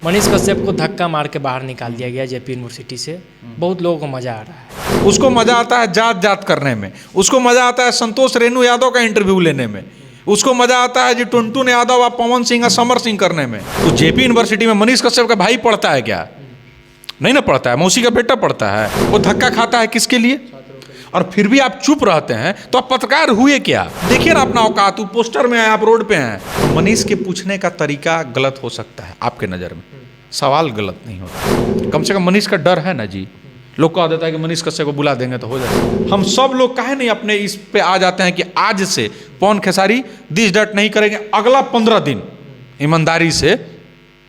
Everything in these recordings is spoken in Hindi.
मनीष कश्यप को धक्का मार के बाहर निकाल दिया गया जेपी यूनिवर्सिटी से। बहुत लोगों को मज़ा आ रहा है। उसको मज़ा आता है जात जात करने में, उसको मज़ा आता है संतोष रेणु यादव का इंटरव्यू लेने में, उसको मज़ा आता है जी टुनटुन यादव और पवन सिंह और समर सिंह करने में। तो जेपी यूनिवर्सिटी में मनीष कश्यप का भाई पढ़ता है क्या? नहीं ना पढ़ता है, मौसी का बेटा पढ़ता है। वो धक्का खाता है किसके लिए? और फिर भी आप चुप रहते हैं, तो आप पत्रकार हुए क्या? देखिए ना अपना औकात, पोस्टर में है, आप रोड पे हैं। तो मनीष के पूछने का तरीका गलत हो सकता है आपके नज़र में, सवाल गलत नहीं होता। कम से कम मनीष का डर है ना जी। लोग कह देता है कि मनीष कश्यप को बुला देंगे तो हो जाएगा। हम सब लोग काहे नहीं अपने इस पे आ जाते हैं कि आज से पवन खेसारी दिस डट नहीं करेंगे, अगला 15 दिन ईमानदारी से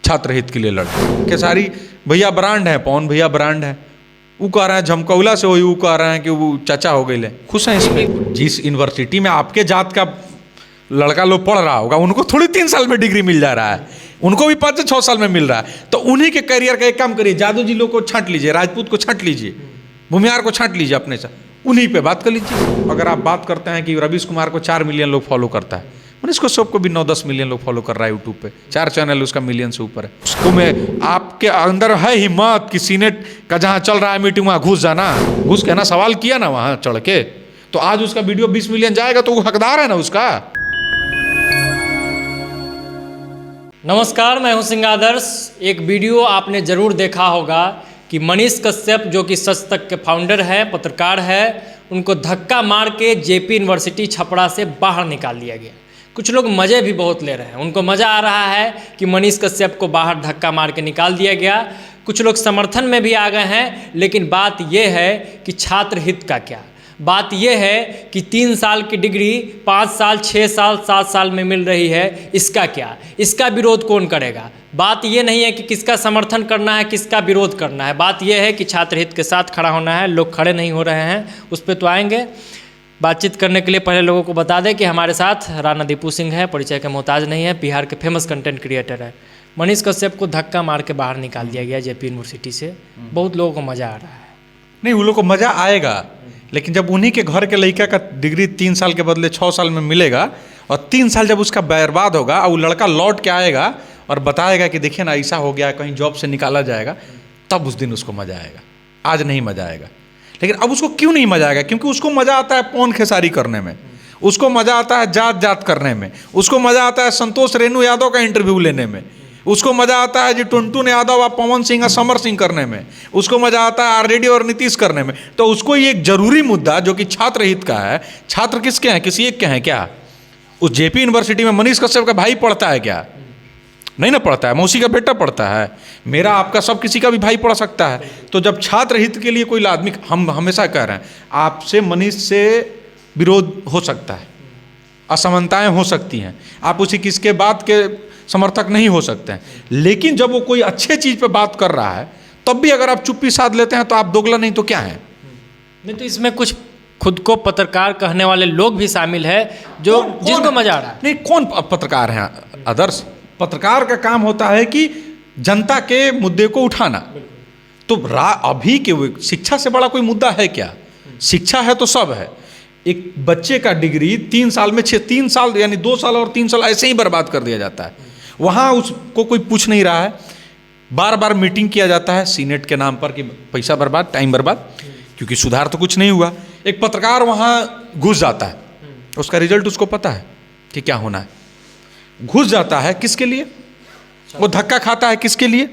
छात्र हित के लिए लड़े। खेसारी भैया ब्रांड है, पवन भैया ब्रांड है। वो कह रहे हैं झमकौला से वही, वो कह रहे हैं कि वो चाचा हो गए। खुश हैं इसमें? जिस यूनिवर्सिटी में आपके जात का लड़का लोग पढ़ रहा होगा, उनको थोड़ी 3 साल में डिग्री मिल जा रहा है, उनको भी 5 से 6 साल में मिल रहा है। तो उन्हीं के करियर का एक काम करिए, जादू जी लोग को छांट लीजिए, राजपूत को छांट लीजिए, भूमिहार को छांट लीजिए अपने से, उन्हीं पे बात कर लीजिए। अगर आप बात करते हैं कि रवीश कुमार को 4 मिलियन लोग फॉलो करता है, मनीष कश्यप को भी 9-10 मिलियन लोग फॉलो कर रहा है यूट्यूब पे, 4 चैनल उसका मिलियन से ऊपर है। उसको में आपके अंदर है हिम्मत कि सीनेट का जहाँ चल रहा है मीटिंग वहाँ घुस जाना, घुस के ना सवाल किया ना वहाँ चढ़ के, तो आज उसका वीडियो 20 मिलियन जाएगा तो वो हकदार है ना उसका। नमस्कार, मैं हूं सिंह आदर्श। एक वीडियो आपने ज़रूर देखा होगा कि मनीष कश्यप जो कि सच तक के फाउंडर हैं, पत्रकार है, उनको धक्का मार के जेपी यूनिवर्सिटी छपरा से बाहर निकाल दिया गया। कुछ लोग मज़े भी बहुत ले रहे हैं, उनको मज़ा आ रहा है कि मनीष कश्यप को बाहर धक्का मार के निकाल दिया गया। कुछ लोग समर्थन में भी आ गए हैं, लेकिन बात यह है कि छात्र हित का क्या? बात यह है कि 3 साल की डिग्री 5 साल, 6 साल, 7 साल में मिल रही है, इसका क्या? इसका विरोध कौन करेगा? बात यह नहीं है कि किसका समर्थन करना है, किसका विरोध करना है। बात यह है कि छात्र हित के साथ खड़ा होना है। लोग खड़े नहीं हो रहे हैं, उस पर तो आएंगे। बातचीत करने के लिए पहले लोगों को बता दें कि हमारे साथ राणा दीपू सिंह है, परिचय के मोहताज नहीं है, बिहार के फेमस कंटेंट क्रिएटर है। मनीष कश्यप को धक्का मार के बाहर निकाल दिया गया जेपी यूनिवर्सिटी से। बहुत लोगों को मज़ा आ रहा है। नहीं, उन लोगों को मज़ा आएगा, लेकिन जब उन्हीं के घर के लड़का का डिग्री 3 साल के बदले 6 साल में मिलेगा, और 3 साल जब उसका बर्बाद होगा और वो लड़का लौट के आएगा और बताएगा कि देखिए ना ऐसा हो गया, कहीं जॉब से निकाला जाएगा, तब उस दिन उसको मज़ा आएगा। आज नहीं मज़ा आएगा। लेकिन अब उसको क्यों नहीं मज़ा आएगा? क्योंकि उसको मज़ा आता है पवन खेसारी करने में, उसको मज़ा आता है जात जात करने में, उसको मज़ा आता है संतोष रेणु यादव का इंटरव्यू लेने में, उसको मज़ा आता है जी टुनटुन यादव और पवन सिंह और समर सिंह करने में, उसको मज़ा आता है आरजेडी और नीतीश करने में। तो उसको ये एक जरूरी मुद्दा जो कि छात्र हित का है, छात्र किसके हैं? किसी एक के हैं क्या? उस जेपी यूनिवर्सिटी में मनीष कश्यप का भाई पढ़ता है क्या? नहीं ना पढ़ता है, मौसी का बेटा पढ़ता है, मेरा आपका सब किसी का भी भाई पढ़ सकता है। तो जब छात्र हित के लिए कोई आदमी, हम हमेशा कह रहे हैं आपसे मनीष से विरोध हो सकता है, असमानताएं हो सकती हैं, आप उसी किसके बात के समर्थक नहीं हो सकते हैं, लेकिन जब वो कोई अच्छे चीज़ पे बात कर रहा है तब भी अगर आप चुप्पी साध लेते हैं तो आप दोगला नहीं तो क्या है? नहीं तो इसमें कुछ खुद को पत्रकार कहने वाले लोग भी शामिल है जो जिनको मजा आ रहा है। नहीं, कौन पत्रकार है आदर्श? पत्रकार का काम होता है कि जनता के मुद्दे को उठाना। तो अभी के शिक्षा से बड़ा कोई मुद्दा है क्या? शिक्षा है तो सब है। एक बच्चे का डिग्री 3 साल में 3 साल यानी 2 साल और 3 साल ऐसे ही बर्बाद कर दिया जाता है। वहाँ उसको कोई पूछ नहीं रहा है, बार बार मीटिंग किया जाता है सीनेट के नाम पर कि पैसा बर्बाद, टाइम बर्बाद, क्योंकि सुधार तो कुछ नहीं हुआ। एक पत्रकार वहाँ घुस जाता है, उसका रिजल्ट उसको पता है कि क्या होना है, घुस जाता है किसके लिए? वो धक्का खाता है किसके लिए?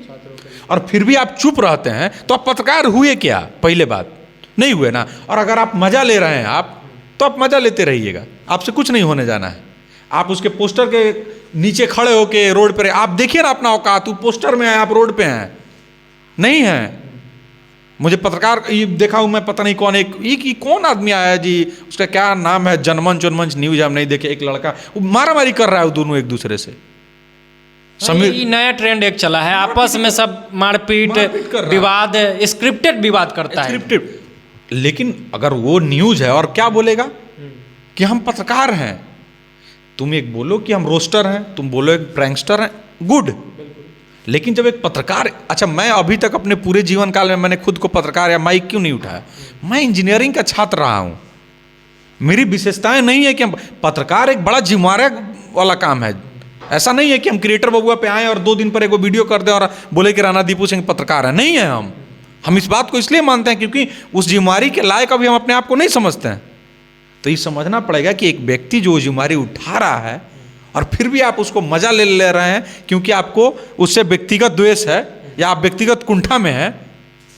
और फिर भी आप चुप रहते हैं, तो आप पत्रकार हुए क्या? पहले बात नहीं हुए ना। और अगर आप मज़ा ले रहे हैं आप, तो आप मज़ा लेते रहिएगा, आपसे कुछ नहीं होने जाना है। आप उसके पोस्टर के नीचे खड़े होके रोड पर, आप देखिए ना अपना औकात, पोस्टर में है, आप रोड पे हैं नहीं हैं। मुझे पत्रकार ये देखा हूँ मैं, पता नहीं कौन, एक कौन आदमी आया है जी, उसका क्या नाम है, जनमंच न्यूज, हम नहीं देखे, एक लड़का वो मारामारी कर रहा है, वो दोनों एक दूसरे से। ये नया ट्रेंड एक चला है, आपस में सब मारपीट विवाद, स्क्रिप्टेड विवाद करता है, स्क्रिप्टेड। लेकिन अगर वो न्यूज है और क्या बोलेगा कि हम पत्रकार हैं, तुम एक बोलो कि हम रोस्टर हैं, तुम बोलो एक प्रैंकस्टर हैं, गुड। लेकिन जब एक पत्रकार, अच्छा मैं अभी तक अपने पूरे जीवन काल में मैंने खुद को पत्रकार या माइक क्यों नहीं उठाया? मैं इंजीनियरिंग का छात्र रहा हूँ, मेरी विशेषताएं नहीं है कि हम पत्रकार, एक बड़ा जिम्मेदारी वाला काम है, ऐसा नहीं है कि हम क्रिएटर बबुआ पे आए और 2 दिन पर एक वीडियो कर दें और बोले कि राणा दीपू सिंह पत्रकार है। नहीं है, हम इस बात को इसलिए मानते हैं क्योंकि उस जिम्मेवारी के लायक अभी हम अपने आप को नहीं समझते हैं। तो ये समझना पड़ेगा कि एक व्यक्ति जो जिम्मेवारी उठा रहा है और फिर भी आप उसको मजा ले रहे हैं क्योंकि आपको उससे व्यक्तिगत द्वेष है या आप व्यक्तिगत कुंठा में हैं,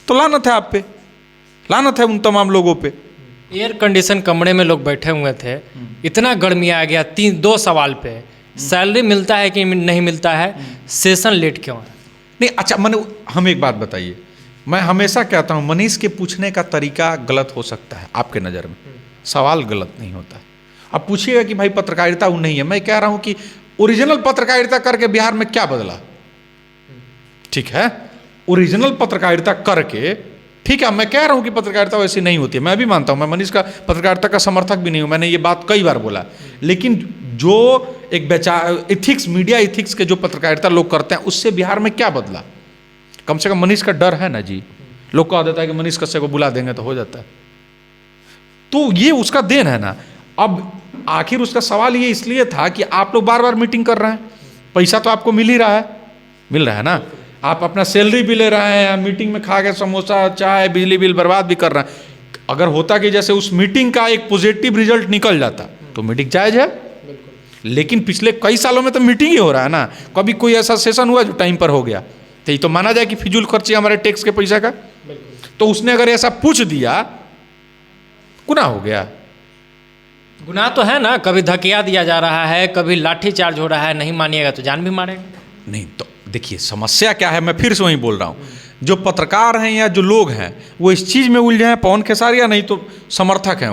तो लानत है आप पे, लानत है उन तमाम लोगों पे। एयर कंडीशन कमरे में लोग बैठे हुए थे, इतना गर्मी आ गया। 2 सवाल पे, सैलरी मिलता है कि नहीं मिलता है, सेशन लेट क्यों है? नहीं अच्छा, मैंने हम एक बात बताइए, मैं हमेशा कहता हूँ मनीष के पूछने का तरीका गलत हो सकता है आपके नज़र में, सवाल गलत नहीं होता। अब पूछिएगा कि भाई पत्रकारिता वो नहीं है, मैं कह रहा हूँ कि ओरिजिनल पत्रकारिता करके बिहार में क्या बदला? ठीक है, ओरिजिनल पत्रकारिता करके, ठीक है, मैं कह रहा हूँ कि पत्रकारिता वैसी नहीं होती है, मैं भी मानता हूँ, मैं मनीष का पत्रकारिता का समर्थक भी नहीं हूँ, मैंने ये बात कई बार बोला। लेकिन जो एक इथिक्स, मीडिया इथिक्स के जो पत्रकारिता लोग करते हैं, उससे बिहार में क्या बदला? कम से कम मनीष का डर है ना जी। लोग कह देता है कि मनीष कश्यप को बुला देंगे तो हो जाता है, तो ये उसका देन है ना। अब आखिर उसका सवाल ये इसलिए था कि आप लोग बार बार मीटिंग कर रहे हैं, पैसा तो आपको मिल ही रहा है, मिल रहा है ना, आप अपना सैलरी भी ले रहे हैं, मीटिंग में खा के समोसा चाय बिजली बिल बर्बाद भी कर रहे हैं। अगर होता कि जैसे उस मीटिंग का एक पॉजिटिव रिजल्ट निकल जाता तो मीटिंग जायज है, लेकिन पिछले कई सालों में तो मीटिंग ही हो रहा है ना। कभी कोई ऐसा सेशन हुआ जो टाइम पर हो गया, तो ये तो माना जाए कि फिजूल खर्ची हमारे टैक्स के पैसा का। तो उसने अगर ऐसा पूछ दिया, गुनाह हो गया। गुनाह तो है ना, कभी धकिया दिया जा रहा है, कभी लाठी चार्ज हो रहा है, नहीं मानिएगा तो जान भी मारेगा। नहीं तो देखिए समस्या क्या है, मैं फिर से वही बोल रहा हूँ, जो पत्रकार हैं या जो लोग हैं वो इस चीज़ में उलझे हैं, पवन खेसारिया नहीं तो समर्थक हैं,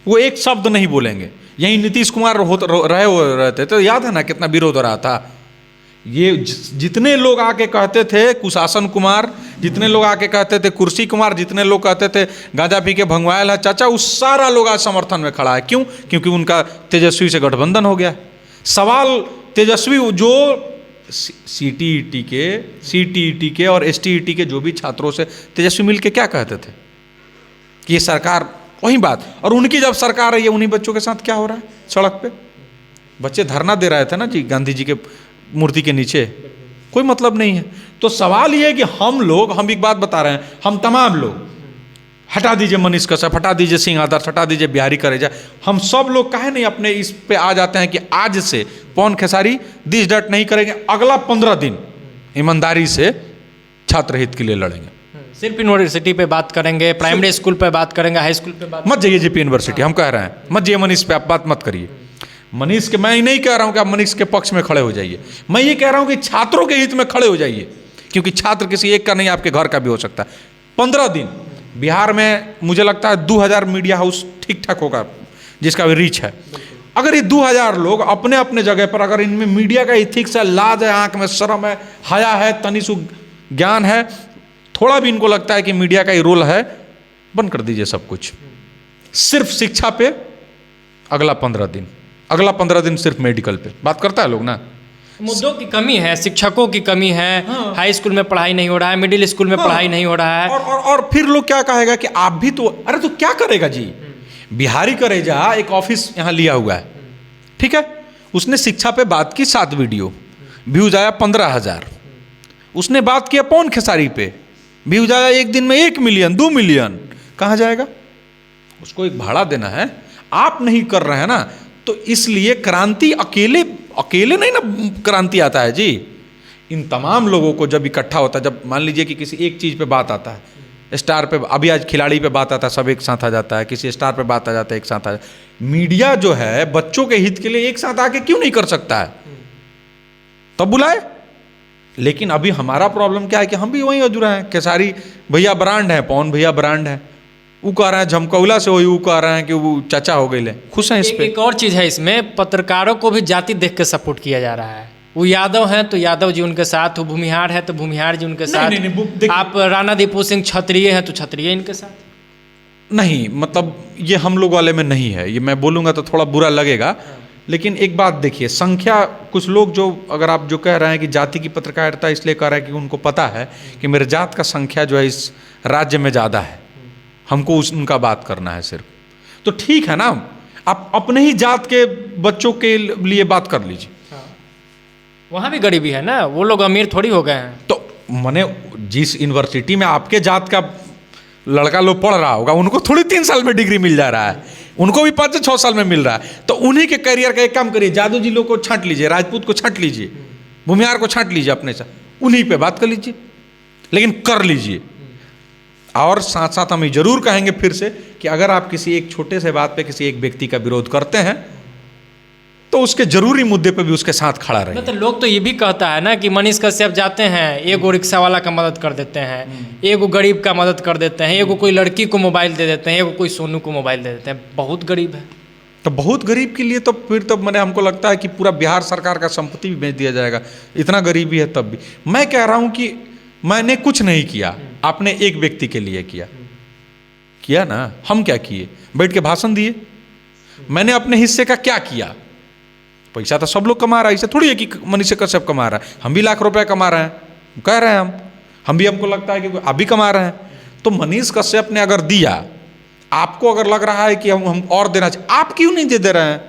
वो एक शब्द नहीं बोलेंगे। यही नीतीश कुमार रहे थे तो याद है ना कितना विरोध हो रहा था। ये जितने लोग आके कहते थे कुशासन कुमार, जितने लोग आके कहते थे कुर्सी कुमार, जितने लोग कहते थे गांजा पी के भंगवायल है चाचा, उस सारा लोग आज समर्थन में खड़ा है। क्यों? क्योंकि उनका तेजस्वी से गठबंधन हो गया। सवाल तेजस्वी जो सीटीईटी के और एसटीईटी के जो भी छात्रों से तेजस्वी मिल के क्या कहते थे कि ये सरकार, वही बात, और उनकी जब सरकार है ये उन्हीं बच्चों के साथ क्या हो रहा है? सड़क पे बच्चे धरना दे रहे थे ना जी गांधी जी के मूर्ति के नीचे, कोई मतलब नहीं है। तो सवाल ये है कि हम एक बात बता रहे हैं, हम तमाम लोग, हटा दीजिए मनीष कश्यप, हटा दीजिए सिंह आदर्श, हटा दीजिए बिहारी करेजा, हम सब लोग काहे नहीं अपने इस पे आ जाते हैं कि आज से पवन खेसारी दिस डट नहीं करेंगे, अगला 15 दिन ईमानदारी से छात्र हित के लिए लड़ेंगे। सिर्फ यूनिवर्सिटी पे बात करेंगे, प्राइमरी स्कूल पे बात करेंगे, हाई स्कूल पे बात मत जाइए जेपी यूनिवर्सिटी, हम कह रहे हैं मत जाइए मनीष पे, आप बात मत करिए मनीष के। मैं नहीं कह रहा हूं कि आप मनीष के पक्ष में खड़े हो जाइए, मैं ये कह रहा हूं कि छात्रों के हित में खड़े हो जाइए, क्योंकि छात्र किसी एक का नहीं, आपके घर का भी हो सकता है। 15 दिन बिहार में मुझे लगता है 2000 मीडिया हाउस ठीक ठाक होगा जिसका भी रीच है। अगर ये 2000 लोग अपने अपने जगह पर, अगर इनमें मीडिया का इथिक्स है, लाज है, आंख में शर्म है, हया है, तनिसु ज्ञान है, थोड़ा भी इनको लगता है कि मीडिया का ही रोल है, बंद कर दीजिए सब कुछ, सिर्फ शिक्षा पे अगला 15 दिन, अगला 15 दिन सिर्फ मेडिकल पे बात करता है लोग ना। मुद्दों की कमी है, शिक्षकों की कमी है, हाँ। हाई स्कूल में पढ़ाई नहीं हो रहा है, मिडिल स्कूल में पढ़ाई नहीं हो रहा है, और फिर लोग क्या कहेगा कि आप भी तो, अरे तो क्या करेगा जी, बिहारी करेजा एक ऑफिस यहाँ लिया हुआ है, ठीक है, उसने शिक्षा पे बात की 7 वीडियो, व्यूज आया 15,000, उसने बात किया पवन खेसारी पे, व्यूज आया एक दिन में 1 मिलियन 2 मिलियन, कहाँ जाएगा? उसको एक भाड़ा देना है, आप नहीं कर रहे हैं ना। तो इसलिए क्रांति अकेले नहीं ना क्रांति आता है जी, इन तमाम लोगों को जब इकट्ठा होता है, जब मान लीजिए कि किसी एक चीज़ पे बात आता है, स्टार पे, अभी आज खिलाड़ी पे बात आता है, सब एक साथ आ जाता है, किसी स्टार पे बात आ जाता है, एक साथ आ जाता है। मीडिया जो है बच्चों के हित के लिए एक साथ आके क्यों नहीं कर सकता है? तब बुलाए। लेकिन अभी हमारा प्रॉब्लम क्या है कि हम भी वहीं अजुरा हैं, खेसारी भैया ब्रांड है, पवन भैया ब्रांड है, वो कह रहे हैं झमकौला से हुई, वो कह रहे हैं कि वो चाचा हो गए, खुश हैं इस पे। एक और चीज़ है इसमें, पत्रकारों को भी जाति देख के सपोर्ट किया जा रहा है। वो यादव हैं तो यादव जी उनके साथ, वो भूमिहार है तो भूमिहार जी उनके साथ, नहीं, आप राणा दीपू सिंह क्षत्रिय हैं तो क्षत्रिय इनके साथ। नहीं, मतलब ये हम लोग वाले में नहीं है, ये मैं बोलूँगा तो थोड़ा बुरा लगेगा, लेकिन एक बात देखिए, संख्या, कुछ लोग जो, अगर आप जो कह रहे हैं कि जाति की पत्रकारिता इसलिए कर रहे हैं कि उनको पता है कि मेरे जात का संख्या जो है इस राज्य में ज़्यादा है, हमको उनका बात करना है सिर्फ, तो ठीक है ना, आप अपने ही जात के बच्चों के लिए बात कर लीजिए, वहाँ भी गरीबी है ना, वो लोग अमीर थोड़ी हो गए हैं। तो मैंने जिस यूनिवर्सिटी में आपके जात का लड़का लोग पढ़ रहा होगा उनको थोड़ी 3 साल में डिग्री मिल जा रहा है, उनको भी 5 से 6 साल में मिल रहा है। तो उन्हीं के करियर का एक काम करिए, जादू जी लोग को छांट लीजिए, राजपूत को छांट लीजिए, भूमिहार को छांट लीजिए, अपने से उन्हीं पे बात कर लीजिए, लेकिन कर लीजिए। और साथ साथ हम ये जरूर कहेंगे फिर से कि अगर आप किसी एक छोटे से बात पे किसी एक व्यक्ति का विरोध करते हैं तो उसके जरूरी मुद्दे पे भी उसके साथ खड़ा रहे। तो लोग तो ये भी कहता है ना कि मनीष कश्यप जाते हैं, एगो रिक्शा वाला का मदद कर देते हैं, एगो गरीब का मदद कर देते हैं, एगो कोई लड़की को मोबाइल दे देते हैं, एगो कोई सोनू को मोबाइल दे देते हैं। बहुत गरीब है। तो बहुत गरीब के लिए तो फिर तो मैंने हमको लगता है कि पूरा बिहार सरकार का संपत्ति भी बेच दिया जाएगा, इतना गरीबी है तब भी। मैं कह रहा हूं कि मैंने कुछ नहीं किया, आपने एक व्यक्ति के लिए किया ना। हम क्या किए? बैठ के भाषण दिए। मैंने अपने हिस्से का क्या किया? पैसा तो सब लोग कमा रहा है, इसे थोड़ी है कि मनीष कश्यप कमा रहा है। हम भी लाख रुपए कमा रहे हैं, कह रहे हैं हम भी, हमको लगता है कि आप भी कमा रहे हैं। तो मनीष कश्यप ने अगर दिया, आपको अगर लग रहा है कि हम और देना चाहिए, आप क्यों नहीं दे रहे हैं?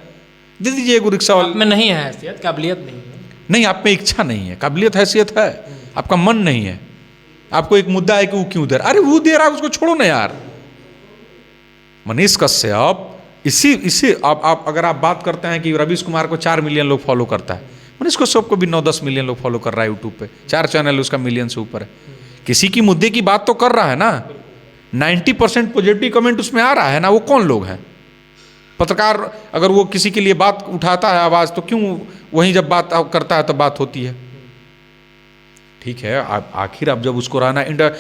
दे दीजिए। एगो रिक्शा वाले में नहीं है हैसियत, काबिलियत नहीं है। नहीं, आप में इच्छा नहीं है, काबिलियत हैसियत है, आपका मन नहीं है। आपको एक मुद्दा है कि वो क्यों दे रहा, अरे वो दे रहा है उसको छोड़ो ना यार। मनीष कश्यप इसी आप अगर आप बात करते हैं कि रवीश कुमार को 4 मिलियन लोग फॉलो करता है, मनीष कश्यप को भी 9-10 मिलियन लोग फॉलो कर रहा है यूट्यूब पे, 4 चैनल उसका मिलियन से ऊपर है। किसी की मुद्दे की बात तो कर रहा है ना। 90% पॉजिटिव कमेंट उसमें आ रहा है ना। वो कौन लोग हैं? पत्रकार अगर वो किसी के लिए बात उठाता है आवाज़, तो क्यों वहीं जब बात करता है तो बात होती है? ठीक है, आखिर अब जब उसको रहना,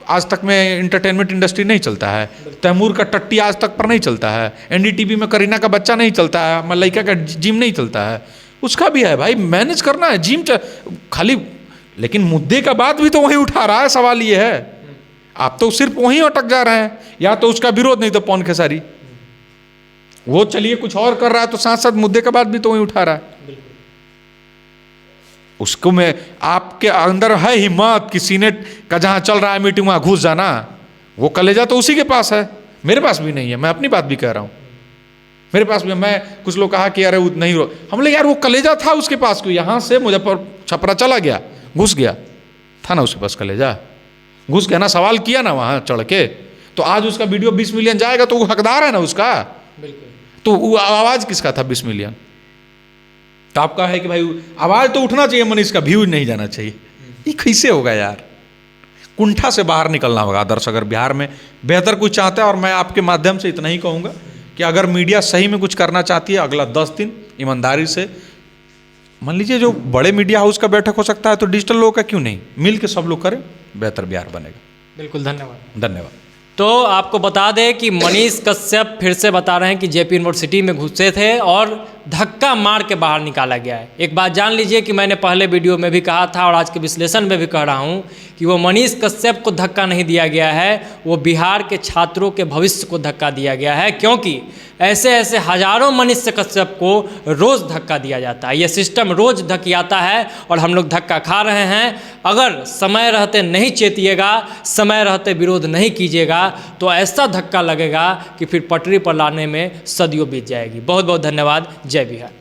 आज तक में एंटरटेनमेंट इंडस्ट्री नहीं चलता है, तैमूर का टट्टी आज तक पर नहीं चलता है, एनडीटीवी में करीना का बच्चा नहीं चलता है, मलाइका का जिम नहीं चलता है, उसका भी है भाई, मैनेज करना है जिम खाली। लेकिन मुद्दे का बात भी तो वहीं उठा रहा है। सवाल ये है, आप तो सिर्फ वहीं अटक जा रहे हैं, या तो उसका विरोध, नहीं तो पवन खेसारी। वो चलिए कुछ और कर रहा है तो साथ साथ मुद्दे का बात भी तो वहीं उठा रहा है। उसको में आपके अंदर है हिम्मत कि सीनेट का जहां चल रहा है मीटिंग वहां घुस जाना? वो कलेजा तो उसी के पास है, मेरे पास भी नहीं है। मैं अपनी बात भी कह रहा हूं, मेरे पास भी। मैं कुछ लोग कहा कि अरे नहीं रो, हम लोग यार वो कलेजा था उसके पास, को यहां से मुजफ्फर छपरा चला गया, घुस गया था ना उसके पास कलेजा, घुस गया ना, सवाल किया ना वहां चढ़ के। तो आज उसका वीडियो 20 मिलियन जाएगा तो वो हकदार है ना उसका। तो वो आवाज किसका था 20 मिलियन? तो आपका है कि भाई आवाज तो उठना चाहिए, मनीष का व्यूज नहीं जाना चाहिए। ये कैसे होगा यार? कुंठा से बाहर निकलना होगा आदर्श, अगर बिहार में बेहतर कुछ चाहता है। और मैं आपके माध्यम से इतना ही कहूँगा कि अगर मीडिया सही में कुछ करना चाहती है, अगला 10 दिन ईमानदारी से, मान लीजिए जो बड़े मीडिया हाउस का बैठक हो सकता है, तो डिजिटल लोगों का क्यों नहीं, मिल के सब लोग करें, बेहतर बिहार बनेगा। बिल्कुल, धन्यवाद। धन्यवाद। तो आपको बता दें कि मनीष कश्यप फिर से बता रहे हैं कि जेपी यूनिवर्सिटी में घुसे थे और धक्का मार के बाहर निकाला गया है। एक बात जान लीजिए कि मैंने पहले वीडियो में भी कहा था और आज के विश्लेषण में भी कह रहा हूं कि वो मनीष कश्यप को धक्का नहीं दिया गया है, वो बिहार के छात्रों के भविष्य को धक्का दिया गया है। क्योंकि ऐसे ऐसे हजारों मनीष कश्यप को रोज़ धक्का दिया जाता है, ये सिस्टम रोज़ धकियाता है और हम लोग धक्का खा रहे हैं। अगर समय रहते नहीं चेतिएगा, समय रहते विरोध नहीं कीजिएगा, तो ऐसा धक्का लगेगा कि फिर पटरी पर लाने में सदियों बीत जाएगी। बहुत बहुत धन्यवाद। जय बिहार।